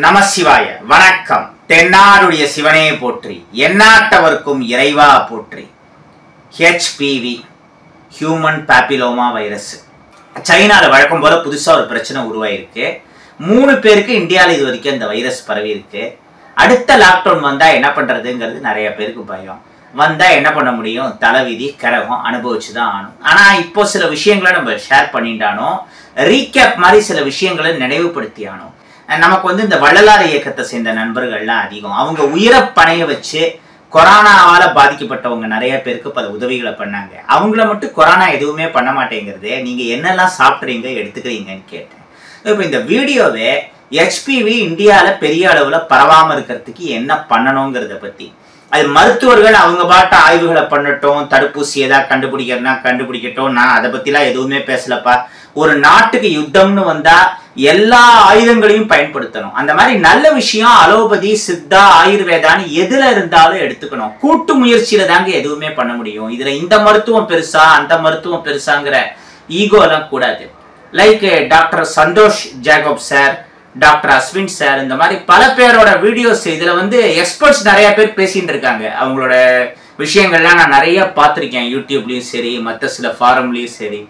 நமசிவாய வணக்கம். தென்னாடுடைய சிவனே போற்றி, எந்நாட்டவர்க்கும் இறைவா போற்றி. HPV ஹியூமன் பாப்பிலோமா வைரஸ் சைனால வழக்கம் போல புதுசா ஒரு பிரச்சனை உருவாயிருக்கு. 3 பேருக்கு இந்தியாவில் இது வரைக்கும் இந்த வைரஸ் பரவி இருக்கு. அடுத்த லாக்டவுன் வந்தா என்ன பண்றதுங்கிறது நிறைய பேருக்கு பயம். வந்தா என்ன பண்ண முடியும்? தலைவிதி கரகம் அனுபவிச்சுதான் ஆனும். ஆனா இப்போ சில விஷயங்களை நம்ம ஷேர் பண்ணிட்டானோ, ரீகேப் மாதிரி சில விஷயங்களை நினைவுபடுத்தி ஆனோம். நமக்கு இந்த வள்ளலார் இயக்கத்தை சேர்ந்த நண்பர்கள்லாம் அதிகம். அவங்க உயிரை பணைய வச்சு கொரோனாவால பாதிக்கப்பட்டவங்க நிறைய பேருக்கு பல உதவிகளை பண்ணாங்க. அவங்கள மட்டும் கொரோனா எதுவுமே பண்ண மாட்டேங்கிறது. நீங்க என்னெல்லாம் சாப்பிட்றீங்க எடுத்துக்கிறீங்கன்னு கேட்டேன். இப்போ இந்த வீடியோவே HPV இந்தியாவில் பெரிய அளவுல பரவாம இருக்கிறதுக்கு என்ன பண்ணணுங்கிறத பத்தி, அது மருத்துவர்கள் அவங்க பாட்ட ஆய்வுகளை பண்ணட்டும், தடுப்பூசி ஏதாவது கண்டுபிடிக்கிறதுனா கண்டுபிடிக்கட்டும். நான் அதை பத்திலாம் எதுவுமே பேசலப்பா. ஒரு நாட்டுக்கு யுத்தம்னு வந்தா எல்லா ஆயுதங்களையும் பயன்படுத்தணும். அந்த மாதிரி நல்ல விஷயம் அலோபதி, சித்தா, ஆயுர்வேதான்னு எதுல இருந்தாலும் எடுத்துக்கணும். கூட்டு முயற்சியில தாங்க எதுவுமே பண்ண முடியும். இதுல இந்த மருத்துவம் பெருசா அந்த மருத்துவம் பெருசாங்கிற ஈகோ எல்லாம் கூடாது. Like doctor Santosh Jacob sir, doctor Ashwin sir, இந்த மாதிரி பல பேரோட வீடியோஸ் இதுல எக்ஸ்பர்ட்ஸ் நிறைய பேர் பேசிட்டு இருக்காங்க. அவங்களோட விஷயங்கள்லாம் நான் நிறைய பார்த்துருக்கேன். யூடியூப்லயும் சரி, மற்ற சில ஃபாரம்லயும் சரி,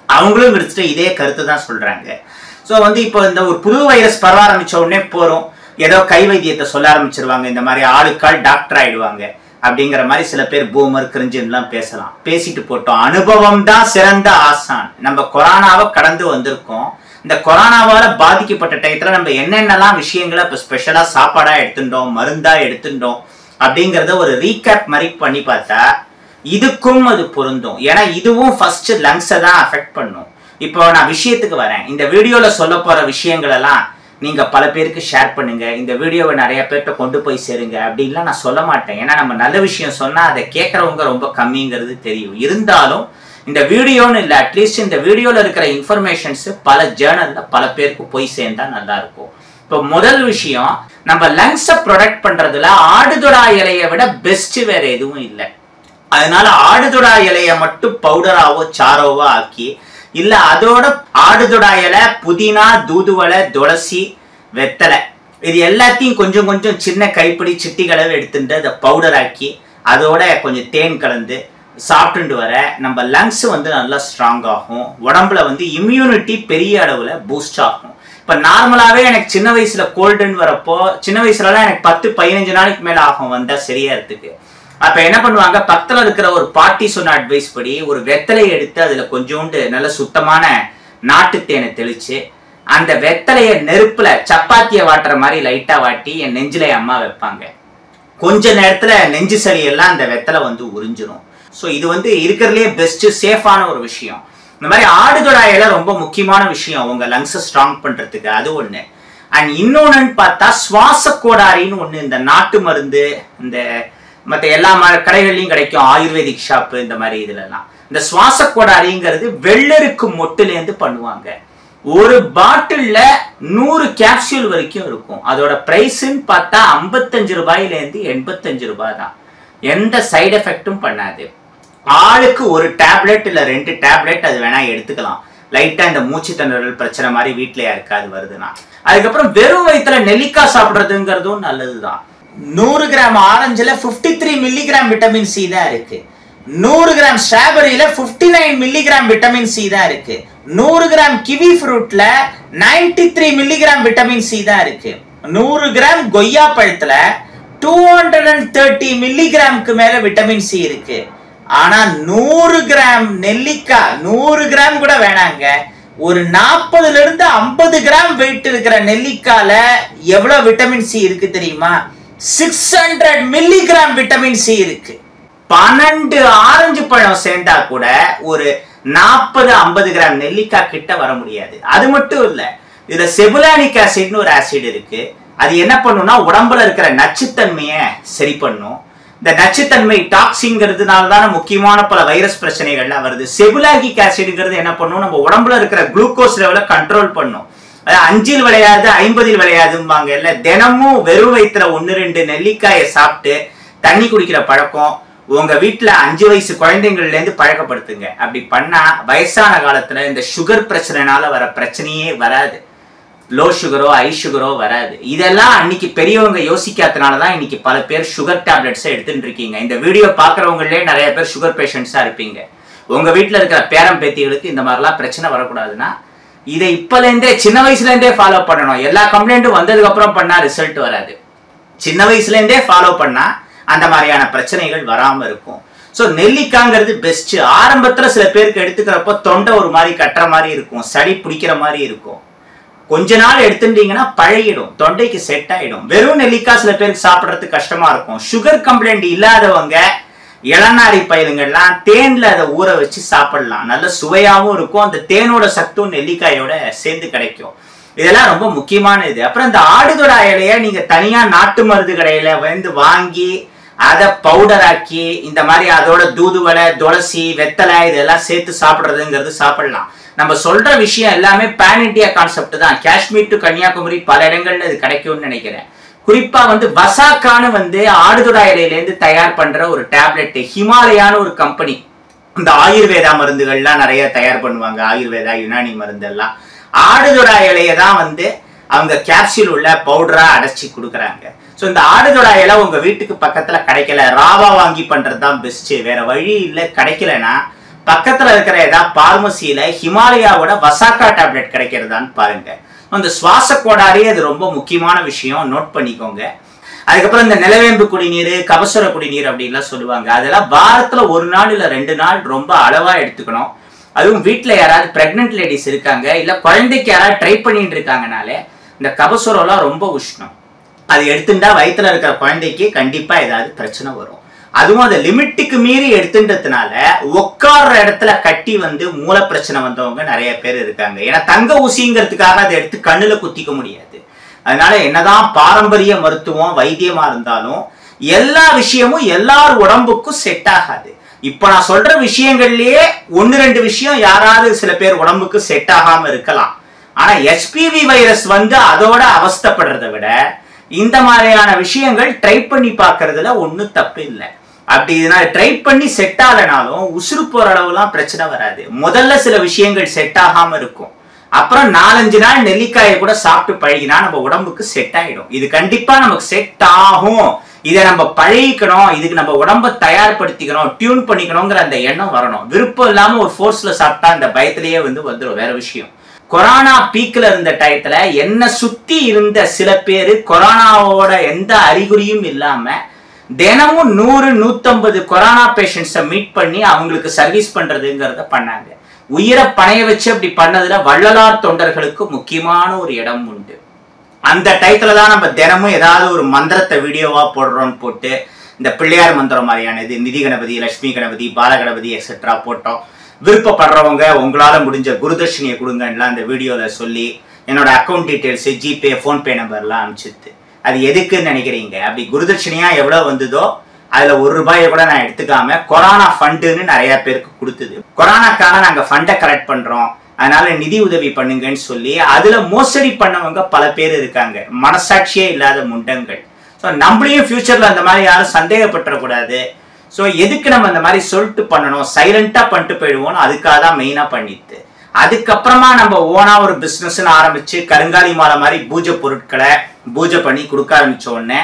அவங்களும் எடுத்துட்டு இதே கருத்து தான் சொல்றாங்க. ஸோ இப்போ இந்த ஒரு புது வைரஸ் பரவ ஆரம்பிச்ச உடனே போறோம், ஏதோ கை வைத்தியத்தை சொல்ல ஆரம்பிச்சிருவாங்க. இந்த மாதிரி ஆளுக்கால் டாக்டர் ஆயிடுவாங்க அப்படிங்கிற மாதிரி சில பேர் பூமர் கிரிஞ்சுலாம் பேசலாம். பேசிட்டு போட்டோம். அனுபவம் தான் சிறந்த ஆசான். நம்ம கொரோனாவை கடந்து வந்திருக்கோம். இந்த கொரோனாவால பாதிக்கப்பட்ட டயத்துல நம்ம என்னென்னலாம் விஷயங்களை இப்போ ஸ்பெஷலா சாப்பாடா எடுத்துட்டோம், மருந்தா எடுத்துட்டோம் அப்படிங்கிறத ஒரு ரீகேப் மாதிரி பண்ணி பார்த்தா இதுக்கும் அது பொருந்தும். ஏன்னா இதுவும் ஃபர்ஸ்ட் லங்ஸை தான் அஃபெக்ட் பண்ணும். இப்போ நான் விஷயத்துக்கு வரேன். இந்த வீடியோல சொல்ல போற விஷயங்கள் எல்லாம் நீங்க பல பேருக்கு ஷேர் பண்ணுங்க, இந்த வீடியோவை நிறைய பேர்கிட்ட கொண்டு போய் சேருங்க அப்படின்லாம் நான் சொல்ல மாட்டேன். ஏன்னா நம்ம நல்ல விஷயம் சொன்னா அதை கேட்கறவங்க ரொம்ப கம்மிங்கிறது தெரியும். இருந்தாலும் இந்த வீடியோன்னு இல்லை, அட்லீஸ்ட் இந்த வீடியோல இருக்கிற இன்ஃபர்மேஷன்ஸ் பல ஜேர்னல்ல பல பேருக்கு போய் சேர்ந்தா நல்லா இருக்கும். இப்போ முதல் விஷயம், நம்ம லங்ஸை ப்ரொடெக்ட் பண்றதுல ஆடுதொடா இலையை விட பெஸ்ட் வேற எதுவும் இல்லை. அதனால ஆடுதொடா இலையை மட்டும் பவுடராவோ சாரோவோ ஆக்கி, இல்ல அதோட ஆடுதொடா இலை, புதினா, தூதுவளை, துளசி, வெத்தலை, இது எல்லாத்தையும் கொஞ்சம் கொஞ்சம் சின்ன கைப்பிடி சிட்டிகளவு எடுத்துட்டு அதை பவுடர் ஆக்கி அதோட கொஞ்சம் தேன் கலந்து சாப்பிட்டு வர நம்ம லங்ஸ் நல்லா ஸ்ட்ராங் ஆகும். உடம்புல இம்யூனிட்டி பெரிய அளவுல பூஸ்ட் ஆகும். இப்ப நார்மலாவே எனக்கு சின்ன வயசுல கோல்டுன்னு வரப்போ, சின்ன வயசுலலாம் எனக்கு 10-15 நாளைக்கு மேல ஆகும் வந்தா சரியா இருக்கு. அப்ப என்ன பண்ணுவாங்க, பக்கத்துல இருக்கிற ஒரு பாட்டி சொன்ன அட்வைஸ் படி ஒரு வெத்தலையை எடுத்து அதுல கொஞ்சோண்டு நல்ல சுத்தமான நாட்டு தேனை தெளிச்சு அந்த வெத்தலைய நெருப்புல சப்பாத்தியை வாட்டுற மாதிரி லைட்டா வாட்டி என் நெஞ்சில அம்மா வைப்பாங்க. கொஞ்ச நேரத்துல நெஞ்சு சளி எல்லாம் அந்த வெத்தலை உறிஞ்சிரும். ஸோ இது இருக்கிறதுலே பெஸ்ட் சேஃபான ஒரு விஷயம். இந்த மாதிரி ஆடுதொடா இலை ரொம்ப முக்கியமான விஷயம் உங்க லங்ஸை ஸ்ட்ராங் பண்றதுக்கு. அது ஒண்ணு. அண்ட் இன்னொன்னு பார்த்தா சுவாச கோடாரின்னு ஒண்ணு இந்த நாட்டு மருந்து இந்த மற்ற எல்லா கடைகள்லையும் கிடைக்கும், ஆயுர்வேதிக் ஷாப்பு இந்த மாதிரி இதுலலாம். இந்த சுவாச கோடாரிங்கிறது வெள்ளருக்கு மொட்டுலேருந்து பண்ணுவாங்க. ஒரு பாட்டில்ல 100 கேப்சூல் வரைக்கும் இருக்கும். அதோட பிரைஸ்ன்னு பார்த்தா 55 ரூபாயிலேருந்து 85 ரூபாய் தான். எந்த சைடு எஃபெக்டும் பண்ணாது. ஆளுக்கு ஒரு டேப்லெட் இல்ல 2 டேப்லெட் அது வேணா எடுத்துக்கலாம். லைட்டா இந்த மூச்சு திணறல் பிரச்சனை மாதிரி வீட்டுல யாருக்காது வருதுன்னா. அதுக்கப்புறம் வெறும் வயிற்றுல நெல்லிக்காய் சாப்பிடுறதுங்கிறதும் நல்லதுதான். 100 கிராம் ஆரஞ்சுல 53 மில்லிகிராம் விட்டமின் சி தான் இருக்கு. 100 கிராம் ஸ்ட்ராபெரியில 59 மில்லிகிராம் விட்டமின் சி தான் இருக்கு. 100 கிராம் கிவி ஃப்ரூட்ல 93 மில்லிகிராம் விட்டமின் சி தான் இருக்கு. 100 கிராம் கொய்யா பழத்துல 230 மில்லிகிராமுக்கு மேல விட்டமின் சி இருக்கு. ஆனா 100 கிராம் நெல்லிக்காய், 100 கிராம் கூட வேணாங்க, ஒரு 40ல இருந்து 50 கிராம் வெயிட் இருக்கிற நெல்லிக்கால எவ்வளவு விட்டமின் சி இருக்கு தெரியுமா? 600 மில்லிகிராம் விட்டமின் சி இருக்கு. 12 ஆரஞ்சு பழம் சேர்ந்தா கூட ஒரு 40-50 கிராம் நெல்லிக்காய் கிட்ட வர முடியாது. அது மட்டும் இல்ல, இதுல செபுலானிக் ஆசிட்னு ஒரு ஆசிட் இருக்கு. அது என்ன பண்ணும்னா உடம்புல இருக்கிற நச்சுத்தன்மையை சரி பண்ணும். இந்த நச்சுத்தன்மை டாக்ஸிங்கிறதுனாலதான் முக்கியமான பல வைரஸ் பிரச்சனைகள்லாம் வருது. செபுலானிக் ஆசிட்ங்கிறது என்ன பண்ணும், நம்ம உடம்புல இருக்கிற குளுக்கோஸ் லெவலை கண்ட்ரோல் பண்ணும். 5 விளையாது 50 விளையாதும்பாங்க இல்ல. தினமும் வெறும் வயிற்றுல 1-2 நெல்லிக்காயை சாப்பிட்டு தண்ணி குடிக்கிற பழக்கம் உங்க வீட்டுல 5 வயசு குழந்தைங்கள்ல இருந்து பழக்கப்படுத்துங்க. அப்படி பண்ணா வயசான காலத்துல இந்த சுகர் பிரச்சனைனால வர பிரச்சனையே வராது. லோ சுகரோ ஹை சுகரோ வராது. இதெல்லாம் அன்னைக்கு பெரியவங்க யோசிக்காதனால தான் இன்னைக்கு பல பேர் சுகர் டேப்லெட்ஸை எடுத்துட்டு இருக்கீங்க. இந்த வீடியோ பார்க்குறவங்களே நிறைய பேர் சுகர் பேஷண்ட்ஸாக இருப்பீங்க. உங்கள் வீட்டில் இருக்கிற பேரம் பேத்திகளுக்கு இந்த மாதிரிலாம் பிரச்சனை வரக்கூடாதுன்னா இதை இப்போலேருந்தே சின்ன வயசுலேருந்தே ஃபாலோ பண்ணணும். எல்லா கம்ப்ளைண்ட்டும் வந்ததுக்கப்புறம் பண்ணால் ரிசல்ட் வராது. சின்ன வயசுலேருந்தே ஃபாலோ பண்ணால் அந்த மாதிரியான பிரச்சனைகள் வராமல் இருக்கும். ஸோ நெல்லிக்காய்ங்கிறது பெஸ்ட்டு. ஆரம்பத்தில் சில பேருக்கு எடுத்துக்கிறப்போ தொண்டை ஒரு மாதிரி கட்டுற மாதிரி இருக்கும், சளி பிடிக்கிற மாதிரி இருக்கும். கொஞ்ச நாள் எடுத்துட்டீங்கன்னா பழகிடும், தொண்டைக்கு செட் ஆகிடும். வெறும் நெல்லிக்காய் சில பேருக்கு சாப்பிட்றதுக்கு கஷ்டமாக இருக்கும். சுகர் கம்ப்ளைண்ட் இல்லாதவங்க இளநாரி பயிலுங்கள்லாம் தேனில் அதை ஊற வச்சு சாப்பிடலாம். நல்ல சுவையாகவும் இருக்கும். அந்த தேனோட சத்தும் நெல்லிக்காயோட சேர்ந்து கிடைக்கும். இதெல்லாம் ரொம்ப முக்கியமான இது. அப்புறம் இந்த ஆடுதொடா இலையை நீங்கள் தனியாக நாட்டு மருந்து கடையில் வந்து வாங்கி அதை பவுடர் ஆக்கி இந்த மாதிரி அதோட தூதுவளை, துளசி, வெத்தலை இதெல்லாம் சேர்த்து சாப்பிட்றதுங்கிறது சாப்பிடலாம். நம்ம சொல்ற விஷயம் எல்லாமே பேன் இண்டியா கான்செப்ட் தான். காஷ்மீர் டு கன்னியாகுமரி பல இடங்கள்ல இது கிடைக்கும்னு நினைக்கிறேன். குறிப்பா வந்து வசாக்கான்னு வந்து ஆடுதொடா இலையிலேருந்து தயார் பண்ற ஒரு டேப்லெட், ஹிமாலயான ஒரு கம்பெனி. இந்த ஆயுர்வேதா மருந்துகள்லாம் நிறைய தயார் பண்ணுவாங்க. ஆயுர்வேதா, யுனானி மருந்து எல்லாம் ஆடுதொடா இலையை தான் வந்து அவங்க கேப்சூல் உள்ள பவுடரா அடைச்சி கொடுக்குறாங்க. ஸோ இந்த ஆடுதொடா இலை உங்க வீட்டுக்கு பக்கத்துல கிடைக்கல, ராவா வாங்கி பண்றது தான் பெஸ்ட். வேற வழி இல்லை, கிடைக்கலன்னா பக்கத்துல இருக்கிற ஏதாவது பார்மசியில ஹிமாலயாவோட வசாக்கா டேப்லெட் கிடைக்கிறதான்னு பாருங்க. அந்த சுவாச கோடாரி அது ரொம்ப முக்கியமான விஷயம், நோட் பண்ணிக்கோங்க. அதுக்கப்புறம் இந்த நிலவேம்பு குடிநீர், கபசுர குடிநீர் அப்படின்லாம் சொல்லுவாங்க. அதெல்லாம் வாரத்துல 1 நாள் இல்லை 2 நாள் ரொம்ப அளவா எடுத்துக்கணும். அதுவும் வீட்டுல யாராவது பிரெக்னென்ட் லேடிஸ் இருக்காங்க, இல்ல குழந்தைக்கு யாராவது ட்ரை பண்ணிட்டு இருக்காங்கனாலே இந்த கபசுரம்லாம் ரொம்ப உஷ்ணம். அது எடுத்துட்டா வயிற்றுல இருக்கிற குழந்தைக்கு கண்டிப்பா ஏதாவது பிரச்சனை வரும். அதுவும் அதை லிமிட்டுக்கு மீறி எடுத்துன்றதுனால உட்கார்ற இடத்துல கட்டி வந்து மூல பிரச்சனை வந்தவங்க நிறைய பேர் இருக்காங்க. ஏன்னா தங்க ஊசிங்கிறதுக்காக அதை எடுத்து கண்ணுல குத்திக்க முடியாது. அதனால என்னதான் பாரம்பரிய மருத்துவம் வைத்தியமா இருந்தாலும் எல்லா விஷயமும் எல்லார் உடம்புக்கும் செட் ஆகாது. இப்ப நான் சொல்ற விஷயங்கள்லயே 1-2 விஷயம் யாராவது சில பேர் உடம்புக்கு செட் ஆகாம இருக்கலாம். ஆனா HPV வைரஸ் வந்து அதோட அவஸ்தைப்படுறதை விட இந்த மாதிரியான விஷயங்கள் ட்ரை பண்ணி பார்க்கறதுல ஒன்றும் தப்பு இல்லை. அப்படி நான் ட்ரை பண்ணி செட் ஆகலனாலும் உசுறு போற அளவுலாம் பிரச்சனை வராது. முதல்ல சில விஷயங்கள் செட் ஆகாம இருக்கும். அப்புறம் 4-5 நாள் நெல்லிக்காயை கூட சாப்பிட்டு பழகினா நம்ம உடம்புக்கு செட் ஆகிடும். இது கண்டிப்பா நமக்கு செட் ஆகும். இதை நம்ம பழகிக்கணும், இதுக்கு நம்ம உடம்ப தயார்படுத்திக்கணும், டியூன் பண்ணிக்கணுங்கிற அந்த எண்ணம் வரணும். விருப்பம் இல்லாம ஒரு ஃபோர்ஸ்ல சாப்பிட்டா அந்த பயத்திலேயே வந்து வந்துடும். வேற விஷயம், கொரோனா பீக்ல இருந்த டயத்துல என்ன சுத்தி இருந்த சில பேரு கொரோனாவோட எந்த அறிகுறியும் இல்லாம தினமும் 100-150 கொரோனா பேஷண்ட்ஸை மீட் பண்ணி அவங்களுக்கு சர்வீஸ் பண்றதுங்கிறத பண்ணாங்க. உயிரை பணைய வச்சு அப்படி பண்ணதுல வள்ளலார் தொண்டர்களுக்கு முக்கியமான ஒரு இடம் உண்டு. அந்த டயத்துல தான் நம்ம தினமும் ஏதாவது ஒரு மந்திரத்தை வீடியோவா போடுறோம்னு போட்டு இந்த பிள்ளையார் மந்திரம் மாதிரியானது, நிதி கணபதி, லட்சுமி கணபதி, பாலகணபதி எக்ஸெட்ரா போட்டோம். விருப்பப்படுறவங்க உங்களால முடிஞ்ச குருதட்சணையை கொடுங்கலாம் அந்த வீடியோல சொல்லி என்னோட அக்கௌண்ட் டீட்டெயில்ஸ், ஜிபே, ஃபோன்பே நம்பர்லாம் அனுப்பிச்சிது. அது எதுக்குன்னு நினைக்கிறீங்க? அப்படி குருதட்சணையா எவ்வளவு வந்ததோ அதுல 1 ரூபாயை கூட நான் எடுத்துக்காம கொரோனா ஃபண்டுன்னு நிறைய பேருக்கு கொடுத்தது. கொரோனாக்காக நாங்க ஃபண்டை கலெக்ட் பண்றோம், அதனால நிதி உதவி பண்ணுங்கன்னு சொல்லி அதுல மோசடி பண்ணவங்க பல பேர் இருக்காங்க, மனசாட்சியே இல்லாத முண்டங்கள். ஸோ நம்மளையும் ஃபியூச்சர்ல அந்த மாதிரி யாரும் சந்தேகப்பட்டுறக்கூடாது. ஸோ எதுக்கு நம்ம இந்த மாதிரி சொல்லிட்டு பண்ணணும், சைலண்டா பண்ணிட்டு போயிடுவோம்னு அதுக்காக தான் மெயினா பண்ணிட்டு அதுக்கப்புறமா நம்ம ஓனா ஒரு பிஸ்னஸ்ன்னு ஆரம்பிச்சு கருங்காலி மாலை மாதிரி பூஜை பொருட்களை பூஜை பண்ணி கொடுக்க ஆரம்பிச்ச உடனே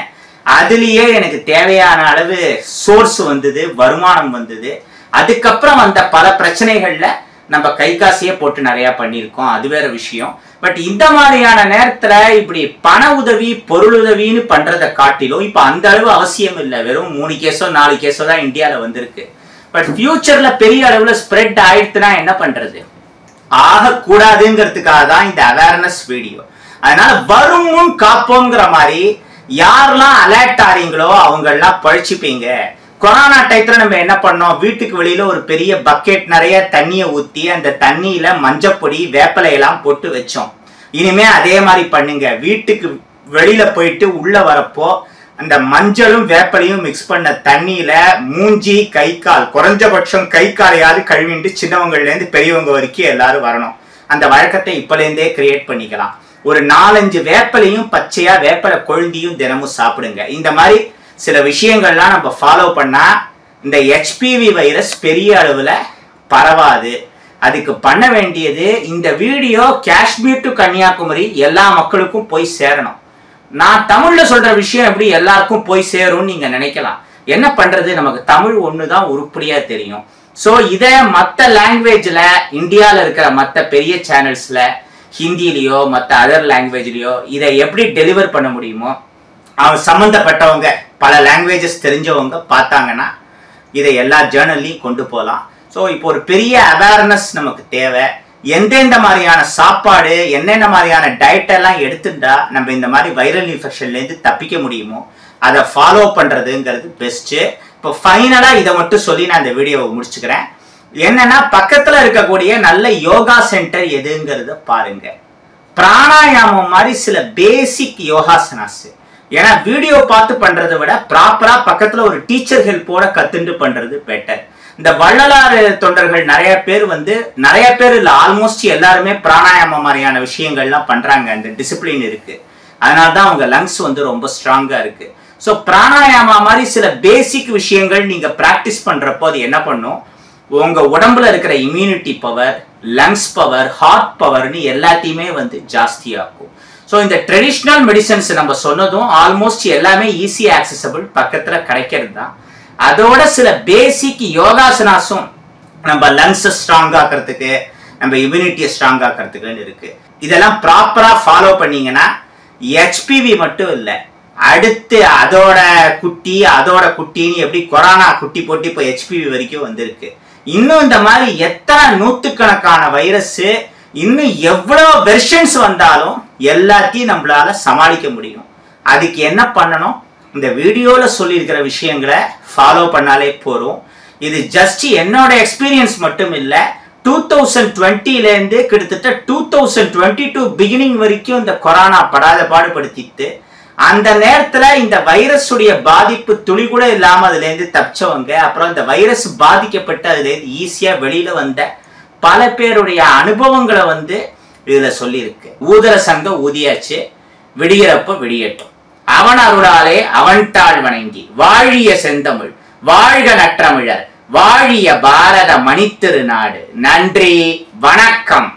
அதுலயே எனக்கு தேவையான அளவு சோர்ஸ் வந்தது, வருமானம் வந்தது. அதுக்கப்புறம் அந்த பல பிரச்சனைகள்ல நம்ம கை காசையே போட்டு நிறைய பண்ணியிருக்கோம், அது வேற விஷயம். பட் இந்த மாதிரியான நேரத்துல இப்படி பண உதவி, பொருள் உதவின்னு பண்றதை காட்டிலும் இப்ப அந்த அளவு அவசியம் இல்லை. வெறும் 3 கேஸோ 4 கேஸோ தான் இந்தியாவில வந்திருக்கு. பட் ஃபியூச்சர்ல பெரிய அளவுல ஸ்ப்ரெட் ஆயிடுச்சுன்னா என்ன பண்றது? ஆகக்கூடாதுங்கிறதுக்காக தான் இந்த அவேர்னஸ் வீடியோ. அதனால வரும் முன் காப்போங்கிற மாதிரி யாரெல்லாம் அலர்ட் ஆறீங்களோ அவங்க எல்லாம் பழிச்சுப்பீங்க. கொரோனா டயத்துல நம்ம என்ன பண்ணோம், வீட்டுக்கு வெளியில ஒரு பெரிய பக்கெட் நிறைய தண்ணியை ஊத்தி அந்த தண்ணியில மஞ்சப்பொடி, வேப்பிலையெல்லாம் போட்டு வச்சோம். இனிமே அதே மாதிரி பண்ணுங்க. வீட்டுக்கு வெளியில போயிட்டு உள்ள வரப்போ அந்த மஞ்சளும் வேப்பிலையும் மிக்ஸ் பண்ண தண்ணியில மூஞ்சி, கை கால், குறைஞ்சபட்சம் கை காலையாவது கழுவிட்டு சின்னவங்கள்ல இருந்து பெரியவங்க வரைக்கும் எல்லாரும் வரணும். அந்த வழக்கத்தை இப்பலேருந்தே கிரியேட் பண்ணிக்கலாம். ஒரு 4-5 வேப்பிலையும் பச்சையா வேப்பிலை கொழுந்தியும் தினமும் சாப்பிடுங்க. இந்த மாதிரி சில விஷயங்கள்லாம் நம்ம ஃபாலோ பண்ணா இந்த HPV வைரஸ் பெரிய அளவுல பரவாது. அதுக்கு பண்ண வேண்டியது இந்த வீடியோ காஷ்மீர் டு கன்னியாகுமரி எல்லா மக்களுக்கும் போய் சேரணும். நான் தமிழ்ல சொல்ற விஷயம் எப்படி எல்லாருக்கும் போய் சேரும்னு நீங்க நினைக்கலாம். என்ன பண்றது, நமக்கு தமிழ் ஒண்ணுதான் உருப்படியா தெரியும். ஸோ இதை மற்ற லாங்குவேஜ்ல இந்தியாவில் இருக்கிற மற்ற பெரிய சேனல்ஸ்ல ஹிந்திலேயோ மற்ற அதர் லாங்குவேஜ்லயோ இதை எப்படி டெலிவர் பண்ண முடியுமோ, அவங்க சம்மந்தப்பட்டவங்க பல லாங்குவேஜஸ் தெரிஞ்சவங்க பார்த்தாங்கன்னா இதை எல்லா ஜேர்னல்லையும் கொண்டு போகலாம். ஸோ இப்போ ஒரு பெரிய அவேர்னஸ் நமக்கு தேவை. எந்தெந்த மாதிரியான சாப்பாடு என்னென்ன மாதிரியான டயட்டெல்லாம் எடுத்துட்டா நம்ம இந்த மாதிரி வைரல் இன்ஃபெக்ஷன்லேருந்து தப்பிக்க முடியுமோ அதை ஃபாலோ பண்ணுறதுங்கிறது பெஸ்ட்டு. இப்போ ஃபைனலாக இதை மட்டும் சொல்லி நான் இந்த வீடியோவை முடிச்சுக்கிறேன். என்னன்னா, பக்கத்தில் இருக்கக்கூடிய நல்ல யோகா சென்டர் எதுங்கிறத பாருங்க. பிராணாயாமம் மாதிரி சில பேசிக் யோகாசனாஸ். ஏன்னா வீடியோ பார்த்து பண்றதை விட ப்ராப்பரா பக்கத்துல ஒரு டீச்சர் ஹெல்ப்போட கத்துண்டு பண்றது பெட்டர். இந்த வள்ளலார் தொண்டர்கள் நிறைய பேர் இல்ல, ஆல்மோஸ்ட் எல்லாருமே பிராணாயாமம் மாதிரியான விஷயங்கள்லாம் பண்றாங்க. அந்த டிசிப்ளின் இருக்கு, அதனால்தான் அவங்க லங்ஸ் ரொம்ப ஸ்ட்ராங்கா இருக்கு. ஸோ பிராணாயாமா மாதிரி சில பேசிக் விஷயங்கள் நீங்க பிராக்டிஸ் பண்றப்போ அது என்ன பண்ணும், உங்க உடம்புல இருக்கிற immunity power, lungs power, heart பவர்னு எல்லாத்தையுமே ஜாஸ்தியாகும். ஸோ இந்த ட்ரெடிஷ்னல் மெடிசன்ஸ் நம்ம சொன்னதும் ஆல்மோஸ்ட் எல்லாமே ஈஸி ஆக்சசபிள், பக்கத்துல கிடைக்கிறது தான். அதோட சில பேசிக் யோகாசனாஸும் நம்ம லங்ஸை ஸ்ட்ராங் ஆக்கிறதுக்கு, நம்ம இம்யூனிட்டியை ஸ்ட்ராங் ஆக்கிறதுக்குன்னு இருக்கு. இதெல்லாம் ப்ராப்பரா ஃபாலோ பண்ணீங்கன்னா ஹெச்பிவி மட்டும் இல்லை, அடுத்து அதோட குட்டின்னு எப்படி கொரோனா குட்டி போட்டு இப்போ ஹெச்பிவி வரைக்கும் வந்திருக்கு. இன்னும் இந்த மாதிரி எத்தனை நூற்றுக்கணக்கான வைரஸ், இன்னும் எவ்வளோ வெர்ஷன்ஸ் வந்தாலும் எல்லாத்தையும் நம்மளால சமாளிக்க முடியும். அதுக்கு என்ன பண்ணணும், இந்த வீடியோவில் சொல்லியிருக்கிற விஷயங்களை ஃபாலோ பண்ணாலே போகிறோம். இது ஜஸ்ட் என்னோட எக்ஸ்பீரியன்ஸ் மட்டும் இல்லை, 2020லேருந்து கிட்டத்தட்ட 2022 பிகினிங் வரைக்கும் இந்த கொரோனா படாத பாடுபடுத்திட்டு, அந்த நேரத்தில் இந்த வைரஸுடைய பாதிப்பு துளி கூட இல்லாமல் அதுலேருந்து தப்பிச்சவங்க, அப்புறம் இந்த வைரஸ் பாதிக்கப்பட்டு அதுலேருந்து ஈஸியாக வெளியில வந்த பல பேருடைய அனுபவங்களை இதுல சொல்லியிருக்கு. ஊதர சங்கம் ஊதியாச்சு, விடியறப்ப விடியட்டும். அவன் அருளாலே அவன்தாள் வணங்கி வாழிய செந்தமிழ், வாழ்க நற்றமிழர், வாழிய பாரத மணித்திருநாடு. நன்றி, வணக்கம்.